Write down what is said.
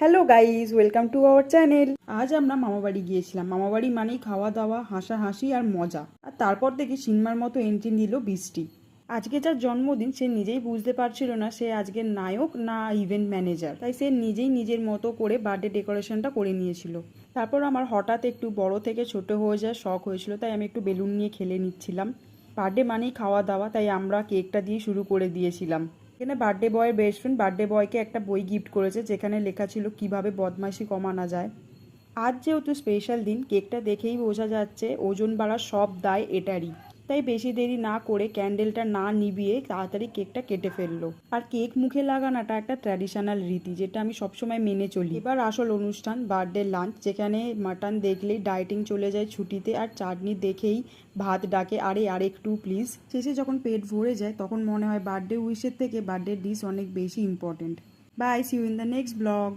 Hello guys, welcome to our channel. আজ আমরা মামাবাড়ি গিয়েছিলাম। মামাবাড়ি মানেই খাওয়া দাওয়া, হাসাহাসি আর মজা। আর তারপর দেখি সিনেমার মতো এন্ট্রি নিল বৃষ্টি। আজকে যার জন্মদিন সে নিজেই বুঝতে পারছিল না সে আজকের নায়ক না ইভেন্ট ম্যানেজার, তাই সে নিজেই নিজের মতো করে বার্থডে ডেকোরেশনটা করে নিয়েছিল। তারপর আমার হঠাৎ একটু বড় থেকে ছোট হয়ে যাওয়ার শখ হয়েছিল, তাই আমি একটু বেলুন নিয়ে খেলে নিচ্ছিলাম। বার্থডে মানেই খাওয়া দাওয়া, তাই আমরা কেকটা দিয়ে শুরু করে দিয়েছিলাম। এখানে বার্থডে বয়ের বেস্ট ফ্রেন্ড বার্থডে বয়কে একটা বই গিফট করেছে, যেখানে লেখা ছিল কিভাবে বদমাইশি কমানো যায়। আজ যেহেতু স্পেশাল দিন, কেকটা দেখেই বোঝা যাচ্ছে ওজন বাড়ার সব দায় এটারই। তাই বেশি দেরি না করে ক্যান্ডেলটা না নিভিয়ে তাড়াতাড়ি কেকটা কেটে ফেললো। আর কেক মুখে লাগানোটা একটা ট্র্যাডিশনাল রীতি, যেটা আমি সবসময় মেনে চলি। এবার আসল অনুষ্ঠান, বার্থডে লাঞ্চ, যেখানে মাটন দেখলেই ডায়েটিং চলে যায় ছুটিতে, আর চাটনি দেখেই ভাত ডাকে আরে আরেকটু প্লিজ। শেষে যখন পেট ভরে যায় তখন মনে হয় বার্থডে উইশের থেকে বার্থডে ডিশ অনেক বেশি important. Bye, see you in the next blog.